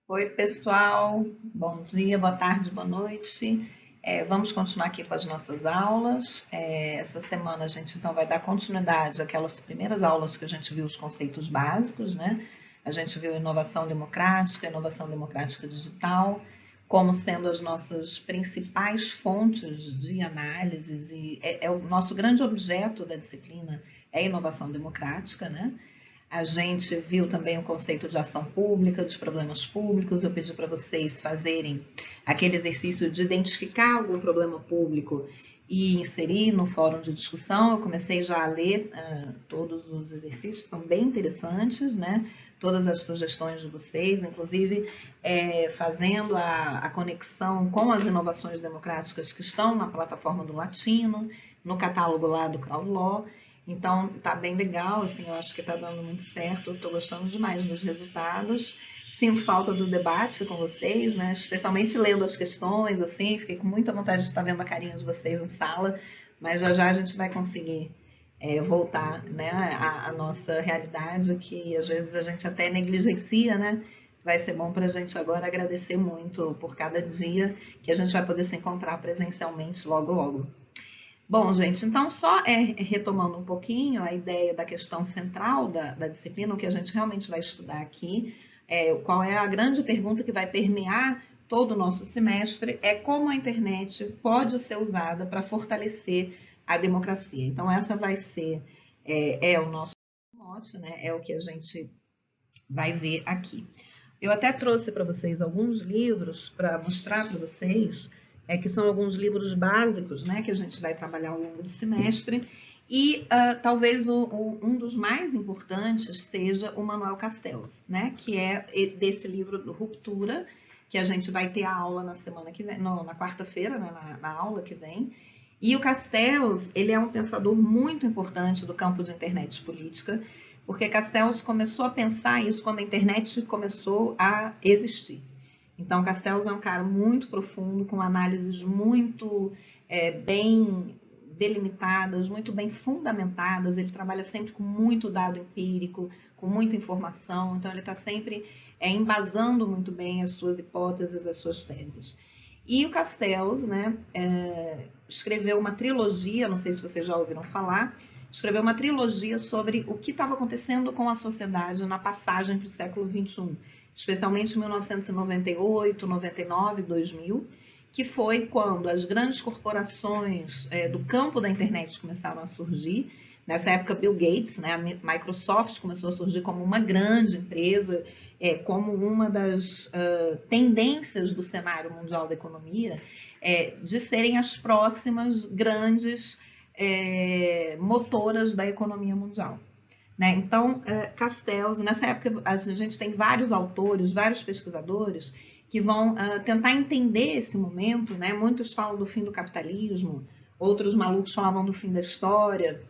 Oi, pessoal. Bom dia, boa tarde, boa noite. Vamos continuar aqui com as nossas aulas. Essa semana a gente então vai dar continuidade àquelas primeiras aulas que a gente viu os conceitos básicos, né? A gente viu inovação democrática digital, como sendo as nossas principais fontes de análises e o nosso grande objeto da disciplina é a inovação democrática, né? A gente viu também o conceito de ação pública, dos problemas públicos. Eu pedi para vocês fazerem aquele exercício de identificar algum problema público e inserir no fórum de discussão. Eu comecei já a ler todos os exercícios, são bem interessantes, né? Todas as sugestões de vocês, inclusive fazendo a conexão com as inovações democráticas que estão na plataforma do Latino, no catálogo lá do CrowdLaw. Então, tá bem legal, assim, eu acho que tá dando muito certo, eu tô gostando demais dos resultados. Sinto falta do debate com vocês, né? Especialmente lendo as questões, assim, fiquei com muita vontade de estar vendo a carinha de vocês em sala, mas já já a gente vai conseguir voltar, né, à nossa realidade, que às vezes a gente até negligencia, né? Vai ser bom para a gente agora agradecer muito por cada dia que a gente vai poder se encontrar presencialmente logo, logo. Bom, gente, então só retomando um pouquinho a ideia da questão central da disciplina, o que a gente realmente vai estudar aqui, qual é a grande pergunta que vai permear todo o nosso semestre, é como a internet pode ser usada para fortalecer a democracia. Então, essa vai ser o nosso mote, né? É o que a gente vai ver aqui. Eu até trouxe para vocês alguns livros para mostrar para vocês, que são alguns livros básicos, né, que a gente vai trabalhar ao longo do semestre. E talvez um dos mais importantes seja o Manuel Castells, né, que é desse livro Ruptura, que a gente vai ter a aula na semana que vem, na quarta-feira, né, na aula que vem. E o Castells, ele é um pensador muito importante do campo de internet política, porque Castells começou a pensar isso quando a internet começou a existir. Então, Castells é um cara muito profundo, com análises muito bem delimitadas, muito bem fundamentadas. Ele trabalha sempre com muito dado empírico, com muita informação. Então, ele está sempre embasando muito bem as suas hipóteses, as suas teses. E o Castells, né, escreveu uma trilogia, não sei se vocês já ouviram falar, escreveu uma trilogia sobre o que estava acontecendo com a sociedade na passagem para o século XXI, especialmente em 1998, 99, 2000, que foi quando as grandes corporações do campo da internet começaram a surgir. Nessa época, Bill Gates, né, a Microsoft começou a surgir como uma grande empresa, como uma das tendências do cenário mundial da economia, de serem as próximas grandes motoras da economia mundial. Né? Então, Castells, nessa época a gente tem vários autores, vários pesquisadores que vão tentar entender esse momento, né? Muitos falam do fim do capitalismo, outros malucos falavam do fim da história,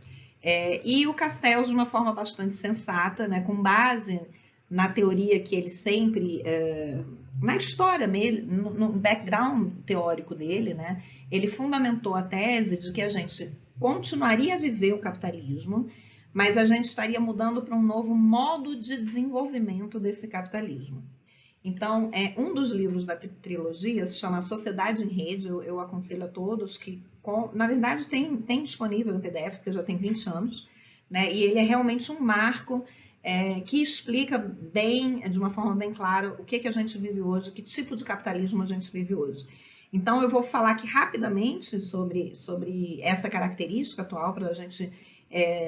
e o Castells, de uma forma bastante sensata, né? Com base na teoria que ele sempre, na história mesmo, no background teórico dele, né? Ele fundamentou a tese de que a gente continuaria a viver o capitalismo, mas a gente estaria mudando para um novo modo de desenvolvimento desse capitalismo. Então, um dos livros da trilogia se chama Sociedade em Rede, eu aconselho a todos que, na verdade, tem disponível em PDF, porque já tem 20 anos, né? E ele é realmente um marco que explica bem, de uma forma bem clara, o que a gente vive hoje, que tipo de capitalismo a gente vive hoje. Então, eu vou falar aqui rapidamente sobre essa característica atual, para a gente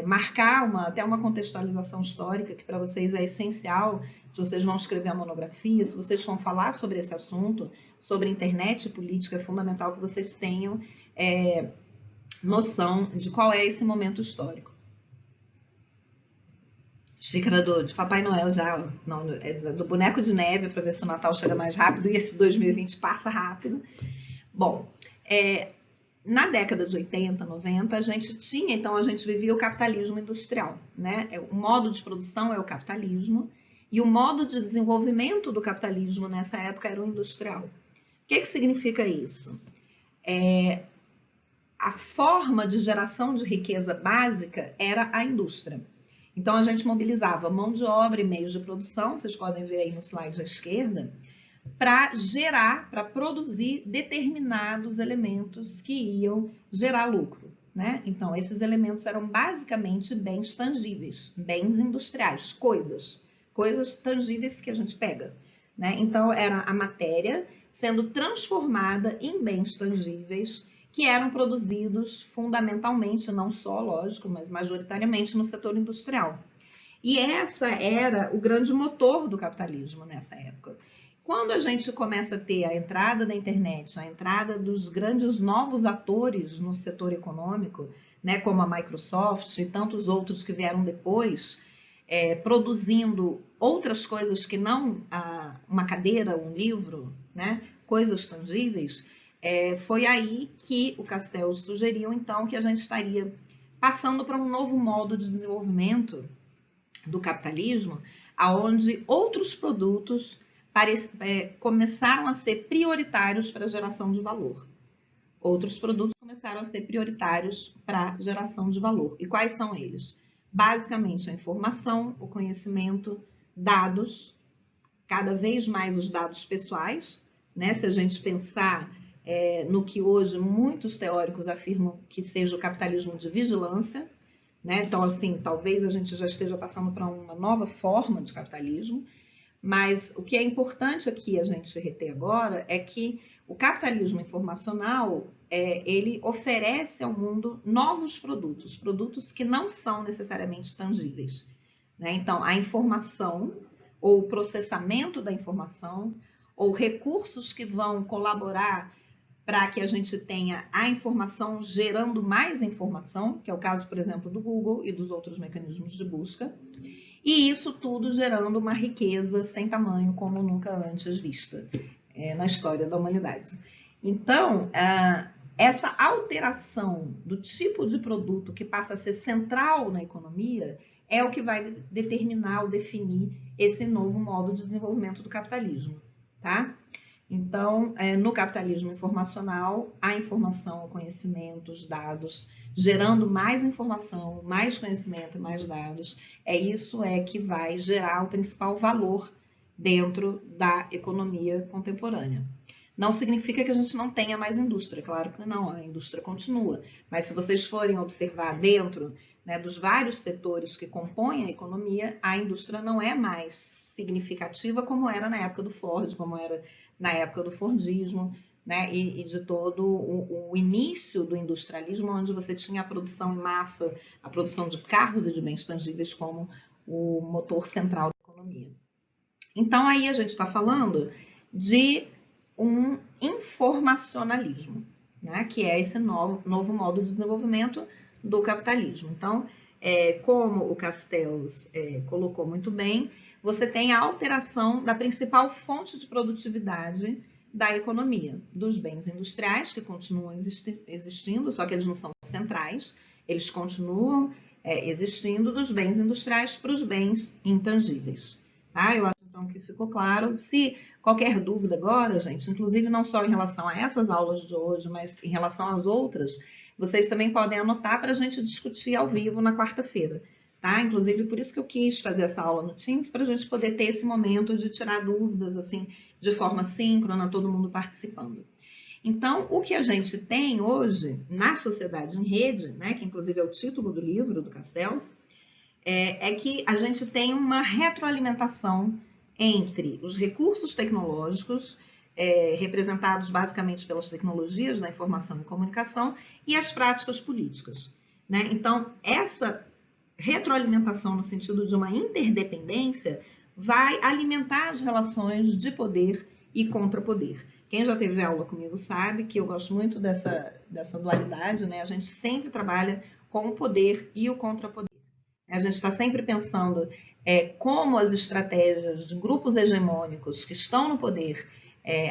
marcar até uma contextualização histórica, que para vocês é essencial, se vocês vão escrever a monografia, se vocês vão falar sobre esse assunto, sobre internet e política, é fundamental que vocês tenham noção de qual é esse momento histórico. Xícara de Papai Noel já, não, do boneco de neve, para ver se o Natal chega mais rápido, e esse 2020 passa rápido. Bom, na década de 80, 90, a gente vivia o capitalismo industrial, né? O modo de produção é o capitalismo, e o modo de desenvolvimento do capitalismo nessa época era o industrial. O que significa isso? A forma de geração de riqueza básica era a indústria. Então, a gente mobilizava mão de obra e meios de produção, vocês podem ver aí no slide à esquerda, para gerar, para produzir determinados elementos que iam gerar lucro, né? Então, esses elementos eram basicamente bens tangíveis, bens industriais, coisas tangíveis que a gente pega, né? Então, era a matéria sendo transformada em bens tangíveis que eram produzidos fundamentalmente, não só, lógico, mas majoritariamente no setor industrial. E essa era o grande motor do capitalismo nessa época. Quando a gente começa a ter a entrada da internet, a entrada dos grandes novos atores no setor econômico, né, como a Microsoft e tantos outros que vieram depois, produzindo outras coisas que não uma cadeira, um livro, né, coisas tangíveis, foi aí que o Castells sugeriu, então, que a gente estaria passando para um novo modo de desenvolvimento do capitalismo, aonde outros produtos começaram a ser prioritários para a geração de valor. Outros produtos começaram a ser prioritários para a geração de valor. E quais são eles? Basicamente, a informação, o conhecimento, dados, cada vez mais os dados pessoais, né? Se a gente pensar no que hoje muitos teóricos afirmam que seja o capitalismo de vigilância, né? Então, assim, talvez a gente já esteja passando para uma nova forma de capitalismo, mas o que é importante aqui a gente reter agora é que o capitalismo informacional, ele oferece ao mundo novos produtos, produtos que não são necessariamente tangíveis, né? Então, a informação, ou o processamento da informação, ou recursos que vão colaborar para que a gente tenha a informação gerando mais informação, que é o caso, por exemplo, do Google e dos outros mecanismos de busca, e isso tudo gerando uma riqueza sem tamanho como nunca antes vista na história da humanidade. Então, essa alteração do tipo de produto que passa a ser central na economia é o que vai determinar ou definir esse novo modo de desenvolvimento do capitalismo, tá? Então, no capitalismo informacional, a informação, o conhecimento, os dados, gerando mais informação, mais conhecimento e mais dados, isso que vai gerar o principal valor dentro da economia contemporânea. Não significa que a gente não tenha mais indústria, claro que não, a indústria continua. Mas se vocês forem observar dentro, né, dos vários setores que compõem a economia, a indústria não é mais significativa como era na época do Ford, como era na época do Fordismo, né, e de todo o início do industrialismo, onde você tinha a produção em massa, a produção de carros e de bens tangíveis como o motor central da economia. Então, aí a gente está falando de um informacionalismo, né, que é esse novo modo de desenvolvimento do capitalismo. Então, como o Castells colocou muito bem, você tem a alteração da principal fonte de produtividade da economia, dos bens industriais, que continuam existindo, só que eles não são centrais, eles continuam existindo, dos bens industriais para os bens intangíveis. Tá? Eu acho então que ficou claro. Se qualquer dúvida agora, gente, inclusive não só em relação a essas aulas de hoje, mas em relação às outras, vocês também podem anotar para a gente discutir ao vivo na quarta-feira. Tá? Inclusive, por isso que eu quis fazer essa aula no Teams, para a gente poder ter esse momento de tirar dúvidas, assim, de forma síncrona, todo mundo participando. Então, o que a gente tem hoje na sociedade em rede, né, que inclusive é o título do livro do Castells, é que a gente tem uma retroalimentação entre os recursos tecnológicos, representados basicamente pelas tecnologias da informação e comunicação, e as práticas políticas, né? Então, essa retroalimentação no sentido de uma interdependência vai alimentar as relações de poder e contrapoder. Quem já teve aula comigo sabe que eu gosto muito dessa dualidade, né? A gente sempre trabalha com o poder e o contrapoder. A gente está sempre pensando como as estratégias de grupos hegemônicos que estão no poder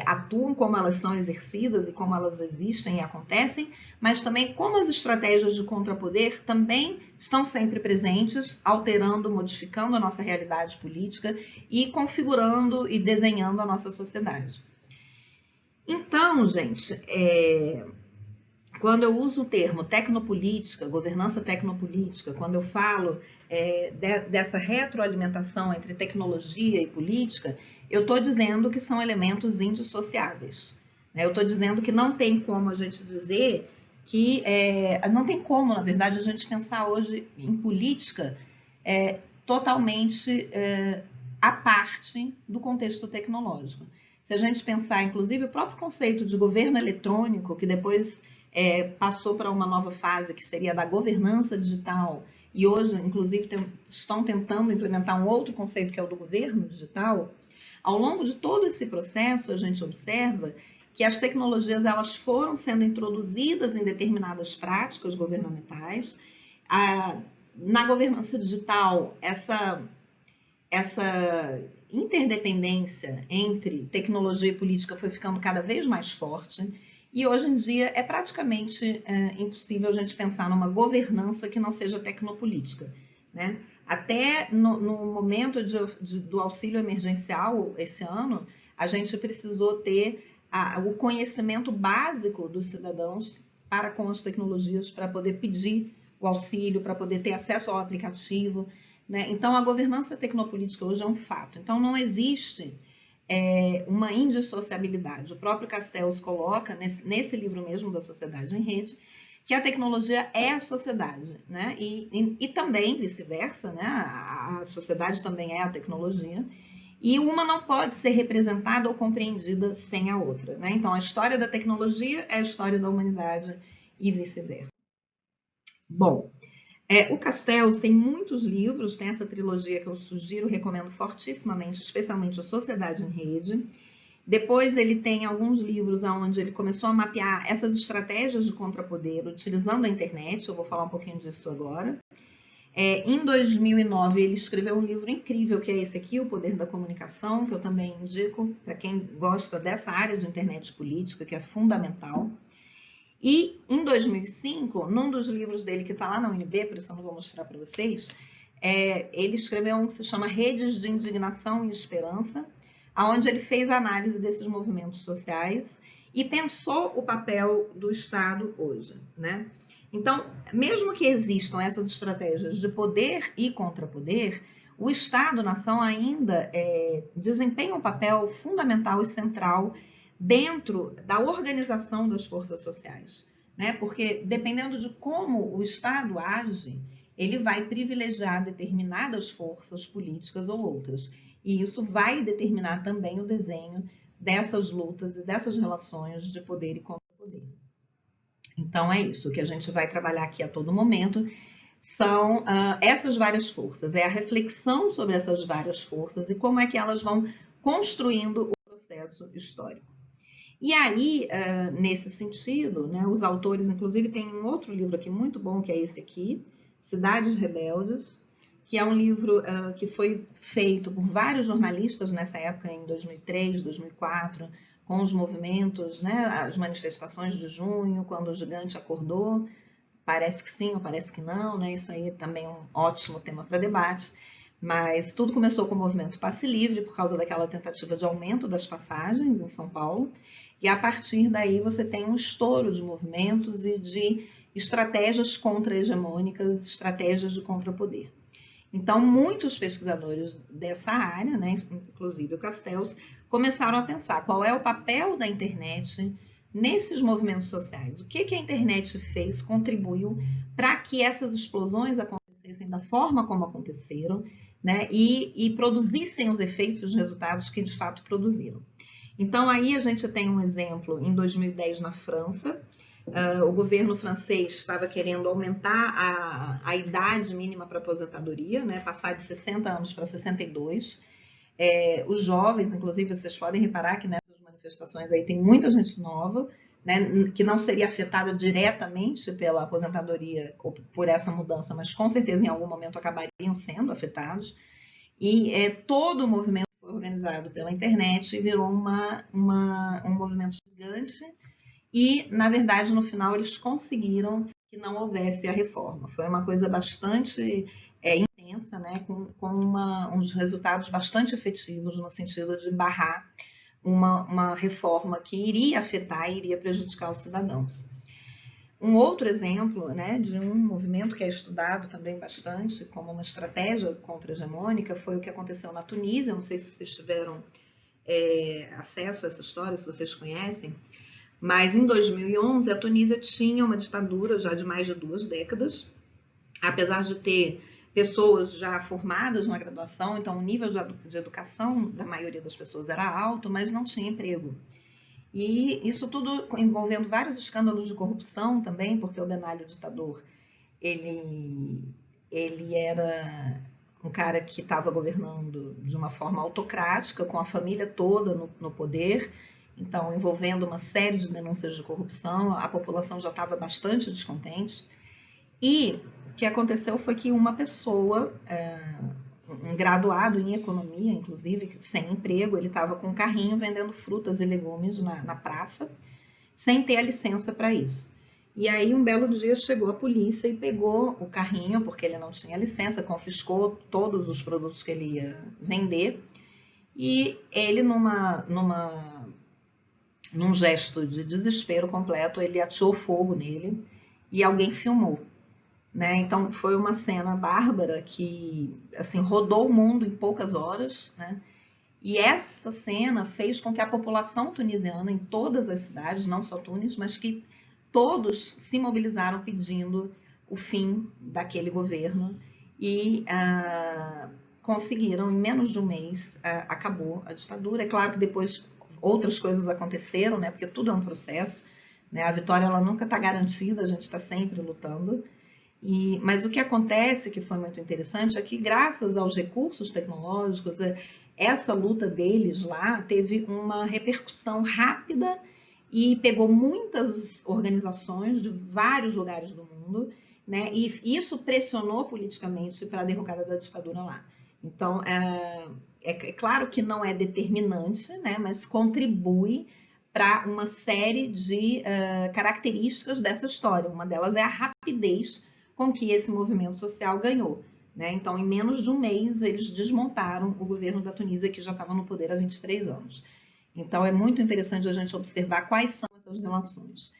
atuam, como elas são exercidas e como elas existem e acontecem, mas também como as estratégias de contrapoder também estão sempre presentes, alterando, modificando a nossa realidade política e configurando e desenhando a nossa sociedade. Então, gente, quando eu uso o termo tecnopolítica, governança tecnopolítica, quando eu falo dessa retroalimentação entre tecnologia e política, eu estou dizendo que são elementos indissociáveis. Né? Eu estou dizendo que não tem como a gente dizer que... não tem como, na verdade, a gente pensar hoje em política totalmente à parte do contexto tecnológico. Se a gente pensar, inclusive, o próprio conceito de governo eletrônico, que depois passou para uma nova fase, que seria da governança digital, e hoje, inclusive, estão tentando implementar um outro conceito, que é o do governo digital. Ao longo de todo esse processo, a gente observa que as tecnologias elas foram sendo introduzidas em determinadas práticas governamentais. Na governança digital, essa interdependência entre tecnologia e política foi ficando cada vez mais forte. E hoje em dia é praticamente impossível a gente pensar numa governança que não seja tecnopolítica. Né? Até no momento do auxílio emergencial, esse ano, a gente precisou ter o conhecimento básico dos cidadãos para com as tecnologias, para poder pedir o auxílio, para poder ter acesso ao aplicativo. Né? Então, a governança tecnopolítica hoje é um fato. Então, não existe uma indissociabilidade. O próprio Castells coloca, nesse livro mesmo da Sociedade em Rede, que a tecnologia é a sociedade, né? E também vice-versa, né? A sociedade também é a tecnologia, e uma não pode ser representada ou compreendida sem a outra, né? Então, a história da tecnologia é a história da humanidade e vice-versa. Bom, o Castells tem muitos livros, tem essa trilogia que eu sugiro, recomendo fortissimamente, especialmente a Sociedade em Rede. Depois ele tem alguns livros onde ele começou a mapear essas estratégias de contrapoder utilizando a internet, eu vou falar um pouquinho disso agora. Em 2009 ele escreveu um livro incrível que é esse aqui, O Poder da Comunicação, que eu também indico para quem gosta dessa área de internet política, que é fundamental. E em 2005, num dos livros dele que está lá na UNB, por isso eu não vou mostrar para vocês, ele escreveu um que se chama Redes de Indignação e Esperança, onde ele fez a análise desses movimentos sociais e pensou o papel do Estado hoje. Né? Então, mesmo que existam essas estratégias de poder e contrapoder, o Estado-nação ainda desempenha um papel fundamental e central dentro da organização das forças sociais, né? Porque dependendo de como o Estado age, ele vai privilegiar determinadas forças políticas ou outras. E isso vai determinar também o desenho dessas lutas e dessas relações de poder e contra-poder. Então é isso que a gente vai trabalhar aqui a todo momento, são essas várias forças, é a reflexão sobre essas várias forças e como é que elas vão construindo o processo histórico. E aí, nesse sentido, né, os autores, inclusive, tem um outro livro aqui muito bom, que é esse aqui, Cidades Rebeldes, que é um livro que foi feito por vários jornalistas nessa época, em 2003, 2004, com os movimentos, né, as manifestações de junho, quando o gigante acordou, parece que sim ou parece que não, né, isso aí também é um ótimo tema para debate. Mas tudo começou com o movimento Passe Livre, por causa daquela tentativa de aumento das passagens em São Paulo. E a partir daí você tem um estouro de movimentos e de estratégias contra-hegemônicas, estratégias de contrapoder. Então, muitos pesquisadores dessa área, né, inclusive o Castells, começaram a pensar qual é o papel da internet nesses movimentos sociais. O que a internet fez, contribuiu para que essas explosões acontecessem da forma como aconteceram, né, e produzissem os efeitos e os resultados que de fato produziram. Então, aí a gente tem um exemplo em 2010 na França. O governo francês estava querendo aumentar a idade mínima para aposentadoria, né, passar de 60 anos para 62. Os jovens, inclusive, vocês podem reparar que nessas manifestações aí tem muita gente nova, né, que não seria afetada diretamente pela aposentadoria ou por essa mudança, mas com certeza em algum momento acabariam sendo afetados. E todo o movimento foi organizado pela internet e virou um movimento gigante. E, na verdade, no final, eles conseguiram que não houvesse a reforma. Foi uma coisa bastante intensa, né, com uns resultados bastante efetivos no sentido de barrar uma reforma que iria afetar e iria prejudicar os cidadãos. Um outro exemplo, né, de um movimento que é estudado também bastante como uma estratégia contra-hegemônica foi o que aconteceu na Tunísia. Não sei se vocês tiveram acesso a essa história, se vocês conhecem, mas em 2011 a Tunísia tinha uma ditadura já de mais de 2 décadas, apesar de ter pessoas já formadas na graduação, então o nível de educação da maioria das pessoas era alto, mas não tinha emprego. E isso tudo envolvendo vários escândalos de corrupção também, porque o Ben Ali, o ditador, ele era um cara que estava governando de uma forma autocrática, com a família toda no poder, então envolvendo uma série de denúncias de corrupção, a população já estava bastante descontente. E o que aconteceu foi que uma pessoa, um graduado em economia, inclusive, sem emprego, ele estava com um carrinho vendendo frutas e legumes na praça, sem ter a licença para isso. E aí, um belo dia, chegou a polícia e pegou o carrinho, porque ele não tinha licença, confiscou todos os produtos que ele ia vender, e ele, num gesto de desespero completo, ele ateou fogo nele e alguém filmou. Né? Então, foi uma cena bárbara que assim, rodou o mundo em poucas horas, né? E essa cena fez com que a população tunisiana, em todas as cidades, não só Tunis, mas que todos se mobilizaram pedindo o fim daquele governo e conseguiram, em menos de um mês, acabou a ditadura. É claro que depois outras coisas aconteceram, né? Porque tudo é um processo, né? A vitória ela nunca está garantida, a gente está sempre lutando. Mas o que acontece, que foi muito interessante, é que graças aos recursos tecnológicos, essa luta deles lá teve uma repercussão rápida e pegou muitas organizações de vários lugares do mundo, né? E isso pressionou politicamente para a derrocada da ditadura lá. Então, é claro que não é determinante, né? Mas contribui para uma série de características dessa história. Uma delas é a rapidez com que esse movimento social ganhou. Né? Então, em menos de um mês, eles desmontaram o governo da Tunísia, que já estava no poder há 23 anos. Então, é muito interessante a gente observar quais são essas relações.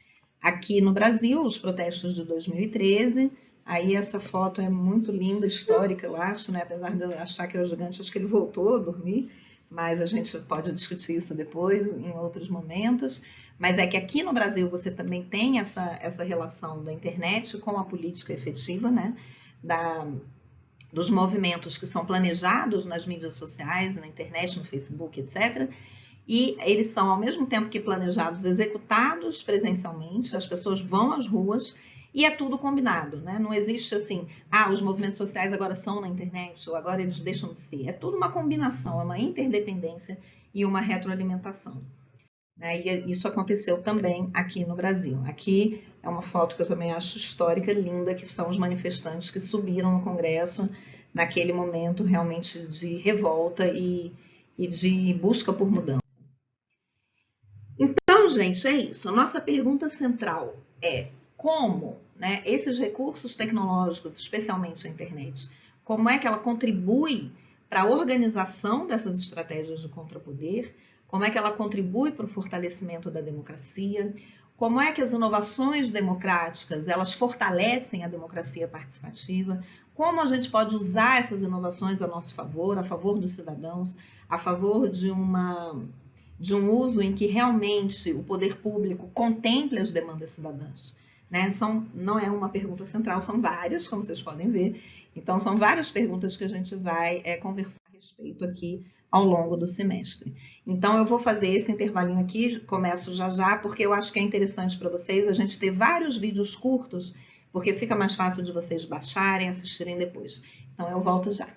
Aqui no Brasil, os protestos de 2013, aí essa foto é muito linda, histórica, eu acho, né? Apesar de eu achar que é o gigante, acho que ele voltou a dormir, mas a gente pode discutir isso depois, em outros momentos. Mas é que aqui no Brasil você também tem essa relação da internet com a política efetiva, né? Dos movimentos que são planejados nas mídias sociais, na internet, no Facebook, etc. E eles são, ao mesmo tempo que planejados, executados presencialmente, as pessoas vão às ruas e é tudo combinado, né? Não existe assim, os movimentos sociais agora são na internet ou agora eles deixam de ser. É tudo uma combinação, é uma interdependência e uma retroalimentação. E isso aconteceu também aqui no Brasil. Aqui é uma foto que eu também acho histórica, linda, que são os manifestantes que subiram no Congresso naquele momento realmente de revolta e de busca por mudança. Então, gente, é isso. A nossa pergunta central é como, né, esses recursos tecnológicos, especialmente a internet, como é que ela contribui para a organização dessas estratégias de contrapoder, como é que ela contribui para o fortalecimento da democracia, como é que as inovações democráticas elas fortalecem a democracia participativa, como a gente pode usar essas inovações a nosso favor, a favor dos cidadãos, a favor de um uso em que realmente o poder público contemple as demandas cidadãs. Né? Não é uma pergunta central, são várias, como vocês podem ver. Então, são várias perguntas que a gente vai conversar a respeito aqui ao longo do semestre. Então, eu vou fazer esse intervalinho aqui, começo já já, porque eu acho que é interessante para vocês a gente ter vários vídeos curtos, porque fica mais fácil de vocês baixarem, assistirem depois. Então, eu volto já.